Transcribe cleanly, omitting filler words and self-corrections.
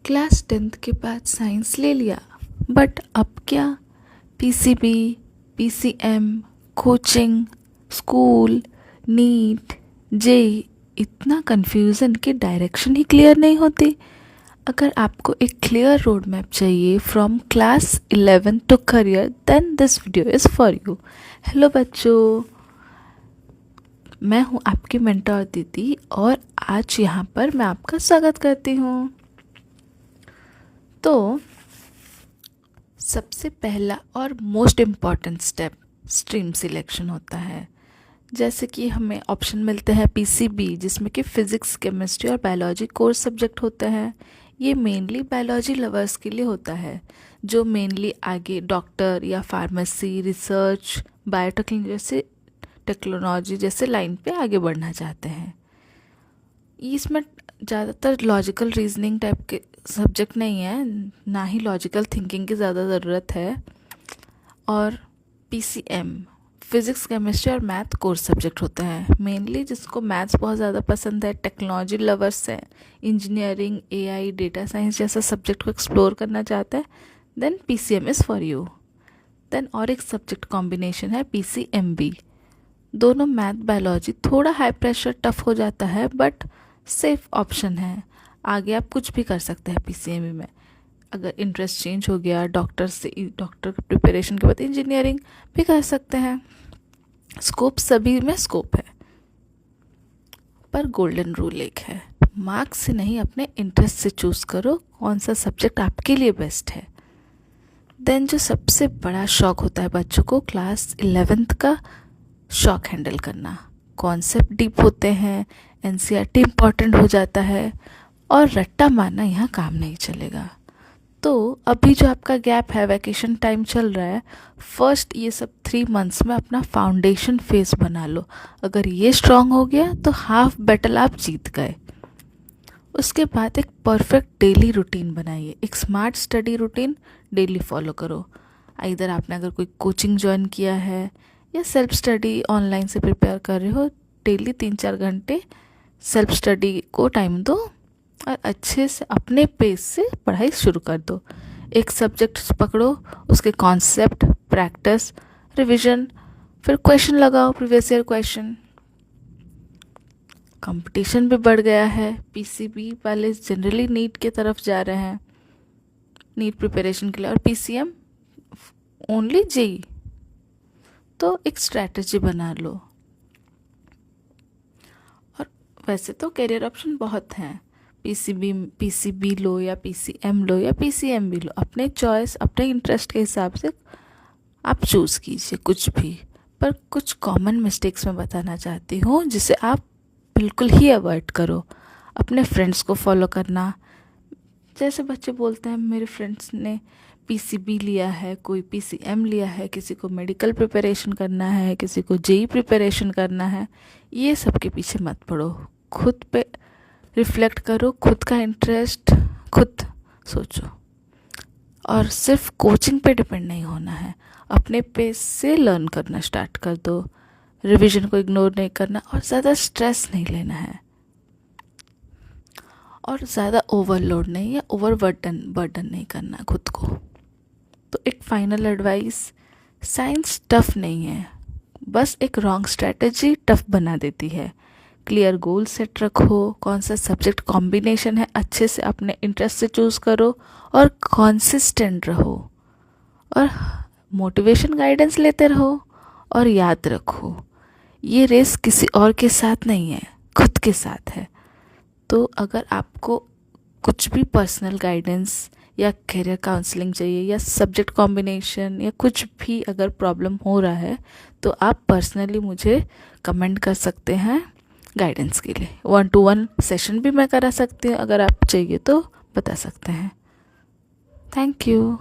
Class 10th के बाद science ले लिया, बट अब क्या? PCB, PCM, coaching, school, NEET, JEE, इतना कन्फ्यूज़न कि डायरेक्शन ही क्लियर नहीं होती। अगर आपको एक क्लियर रोड मैप चाहिए from class 11 to career, then this video is for you. Hello बच्चों, मैं हूँ आपकी मेंटर दीदी और आज यहाँ पर मैं आपका स्वागत करती हूँ। तो सबसे पहला और most important step stream selection होता है। जैसे कि हमें ऑप्शन मिलते हैं पीसीबी, जिसमें कि फिज़िक्स, केमिस्ट्री और बायोलॉजी कोर्स सब्जेक्ट होते हैं। ये मेनली बायोलॉजी लवर्स के लिए होता है, जो मेनली आगे डॉक्टर या फार्मेसी, रिसर्च, टेक्नोलॉजी जैसे लाइन पे आगे बढ़ना चाहते हैं। इसमें ज़्यादातर लॉजिकल रीजनिंग टाइप के सब्जेक्ट नहीं है, ना ही लॉजिकल थिंकिंग की ज़्यादा ज़रूरत है। और पीसीएम फिज़िक्स, केमिस्ट्री और मैथ कोर्स सब्जेक्ट होता है। मेनली जिसको मैथ्स बहुत ज़्यादा पसंद है, टेक्नोलॉजी लवर्स है, इंजीनियरिंग, एआई, डेटा साइंस जैसा सब्जेक्ट को एक्सप्लोर करना चाहता है, then PCM is for you. Then और एक सब्जेक्ट कॉम्बिनेशन है पीसीएमबी। दोनों मैथ बायोलॉजी थोड़ा हाई प्रेशर टफ हो जाता है, बट सेफ ऑप्शन है। आगे आप कुछ भी कर सकते हैं पीसीएमबी में। अगर इंटरेस्ट चेंज हो गया डॉक्टर प्रिपरेशन के बाद इंजीनियरिंग भी कर सकते हैं। स्कोप सभी में स्कोप है, पर गोल्डन रूल एक है, मार्क्स से नहीं अपने इंटरेस्ट से चूज़ करो कौन सा सब्जेक्ट आपके लिए बेस्ट है। देन जो सबसे बड़ा शौक होता है बच्चों को, क्लास 11th का शौक हैंडल करना। कॉन्सेप्ट डीप होते हैं, एनसीईआरटी इम्पॉर्टेंट हो जाता है और रट्टा मारना यहाँ काम नहीं चलेगा। तो अभी जो आपका गैप है, वैकेशन टाइम चल रहा है, फर्स्ट ये सब 3 मंथ्स में अपना फाउंडेशन फेस बना लो। अगर ये स्ट्रांग हो गया तो हाफ बैटल आप जीत गए। उसके बाद एक परफेक्ट डेली रूटीन बनाइए, एक smart study routine daily follow करो। इधर आपने अगर कोई कोचिंग ज्वाइन किया है या सेल्फ स्टडी ऑनलाइन से प्रिपेयर कर रहे हो, डेली 3-4 घंटे सेल्फ स्टडी को टाइम दो और अच्छे से अपने पेस से पढ़ाई शुरू कर दो। एक सब्जेक्ट पकड़ो, उसके कॉन्सेप्ट, प्रैक्टिस, रिवीजन, फिर क्वेश्चन लगाओ, प्रीवियस ईयर क्वेश्चन। कंपटीशन भी बढ़ गया है, पीसीबी वाले जनरली नीट की तरफ जा रहे हैं, नीट प्रिपरेशन के लिए, और पीसीएम ओनली जेई। तो एक स्ट्रैटेजी बना लो। और वैसे तो करियर ऑप्शन बहुत हैं, पीसीबी लो या पीसीएम लो या पीसीएमबी लो, अपने चॉइस, अपने इंटरेस्ट के हिसाब से आप चूज़ कीजिए कुछ भी। पर कुछ कॉमन मिस्टेक्स मैं बताना चाहती हूँ जिसे आप बिल्कुल ही अवॉइड करो। अपने फ्रेंड्स को फॉलो करना। जैसे बच्चे बोलते हैं मेरे फ्रेंड्स ने पीसीबी लिया है, कोई पीसीएम लिया है, किसी को मेडिकल प्रिपरेशन करना है, किसी को जेई प्रिपरेशन करना है, ये सब के पीछे मत पड़ो। खुद पे रिफ्लेक्ट करो, खुद का इंटरेस्ट खुद सोचो, और सिर्फ कोचिंग पे डिपेंड नहीं होना है। अपने पेस से लर्न करना स्टार्ट कर दो, रिवीजन को इग्नोर नहीं करना और ज़्यादा स्ट्रेस नहीं लेना है, और ज़्यादा ओवरलोड नहीं या बर्डन नहीं करना खुद को। तो एक फाइनल एडवाइस, साइंस टफ नहीं है, बस एक रॉन्ग स्ट्रैटेजी टफ बना देती है। क्लियर गोल सेट रखो, कौन सा सब्जेक्ट कॉम्बिनेशन है अच्छे से अपने इंटरेस्ट से चूज़ करो और कॉन्सिस्टेंट रहो, और मोटिवेशन गाइडेंस लेते रहो। और याद रखो, ये रेस किसी और के साथ नहीं है, खुद के साथ है। तो अगर आपको कुछ भी पर्सनल गाइडेंस या करियर काउंसलिंग चाहिए या सब्जेक्ट कॉम्बिनेशन या कुछ भी अगर प्रॉब्लम हो रहा है, तो आप पर्सनली मुझे कमेंट कर सकते हैं गाइडेंस के लिए। 1-to-1 सेशन भी मैं करा सकती हूँ, अगर आप चाहिए तो बता सकते हैं। Thank you.